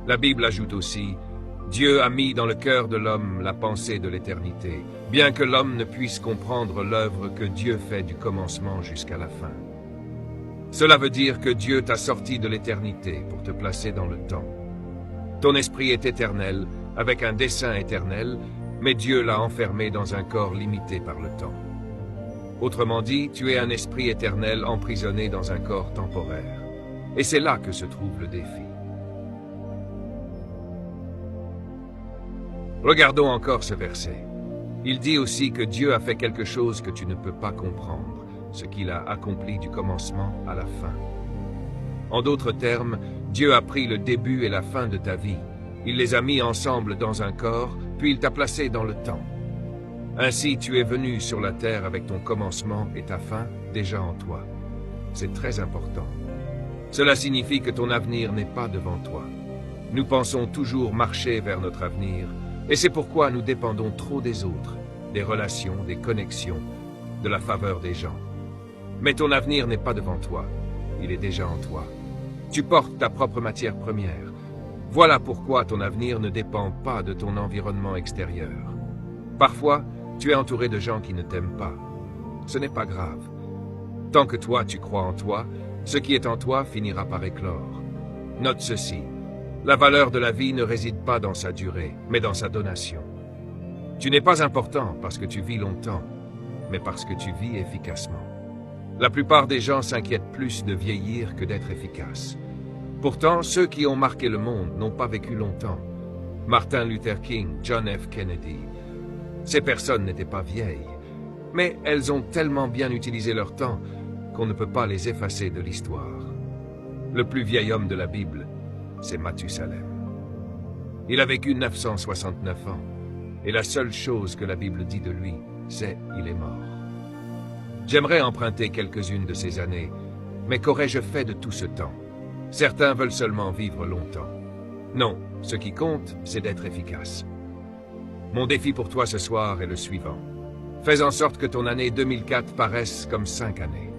La Bible ajoute aussi, Dieu a mis dans le cœur de l'homme la pensée de l'éternité, bien que l'homme ne puisse comprendre l'œuvre que Dieu fait du commencement jusqu'à la fin. Cela veut dire que Dieu t'a sorti de l'éternité pour te placer dans le temps. Ton esprit est éternel, avec un dessein éternel, mais Dieu l'a enfermé dans un corps limité par le temps. Autrement dit, tu es un esprit éternel emprisonné dans un corps temporaire. Et c'est là que se trouve le défi. Regardons encore ce verset. Il dit aussi que Dieu a fait quelque chose que tu ne peux pas comprendre, ce qu'il a accompli du commencement à la fin. En d'autres termes, Dieu a pris le début et la fin de ta vie. Il les a mis ensemble dans un corps, puis il t'a placé dans le temps. Ainsi, tu es venu sur la terre avec ton commencement et ta fin déjà en toi. C'est très important. Cela signifie que ton avenir n'est pas devant toi. Nous pensons toujours marcher vers notre avenir, et c'est pourquoi nous dépendons trop des autres, des relations, des connexions, de la faveur des gens. Mais ton avenir n'est pas devant toi, il est déjà en toi. Tu portes ta propre matière première. Voilà pourquoi ton avenir ne dépend pas de ton environnement extérieur. Parfois, tu es entouré de gens qui ne t'aiment pas. Ce n'est pas grave. Tant que toi tu crois en toi, ce qui est en toi finira par éclore. Note ceci, la valeur de la vie ne réside pas dans sa durée, mais dans sa donation. Tu n'es pas important parce que tu vis longtemps, mais parce que tu vis efficacement. La plupart des gens s'inquiètent plus de vieillir que d'être efficaces. Pourtant, ceux qui ont marqué le monde n'ont pas vécu longtemps. Martin Luther King, John F. Kennedy. Ces personnes n'étaient pas vieilles, mais elles ont tellement bien utilisé leur temps qu'on ne peut pas les effacer de l'histoire. Le plus vieil homme de la Bible, c'est Mathusalem. Il a vécu 969 ans, et la seule chose que la Bible dit de lui, c'est « il est mort ». J'aimerais emprunter quelques-unes de ces années, mais qu'aurais-je fait de tout ce temps? Certains veulent seulement vivre longtemps. Non, ce qui compte, c'est d'être efficace. Mon défi pour toi ce soir est le suivant. Fais en sorte que ton année 2004 paraisse comme 5 années.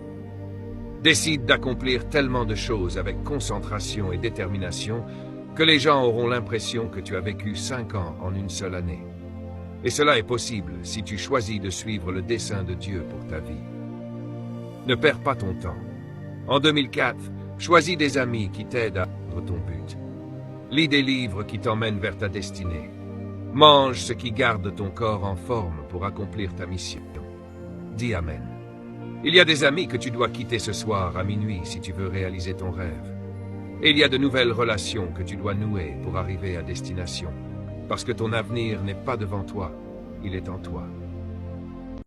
Décide d'accomplir tellement de choses avec concentration et détermination que les gens auront l'impression que tu as vécu 5 ans en une seule année. Et cela est possible si tu choisis de suivre le dessein de Dieu pour ta vie. Ne perds pas ton temps. En 2004, choisis des amis qui t'aident à atteindre ton but. Lis des livres qui t'emmènent vers ta destinée. Mange ce qui garde ton corps en forme pour accomplir ta mission. Dis Amen. Il y a des amis que tu dois quitter ce soir à minuit si tu veux réaliser ton rêve. Et il y a de nouvelles relations que tu dois nouer pour arriver à destination. Parce que ton avenir n'est pas devant toi, il est en toi.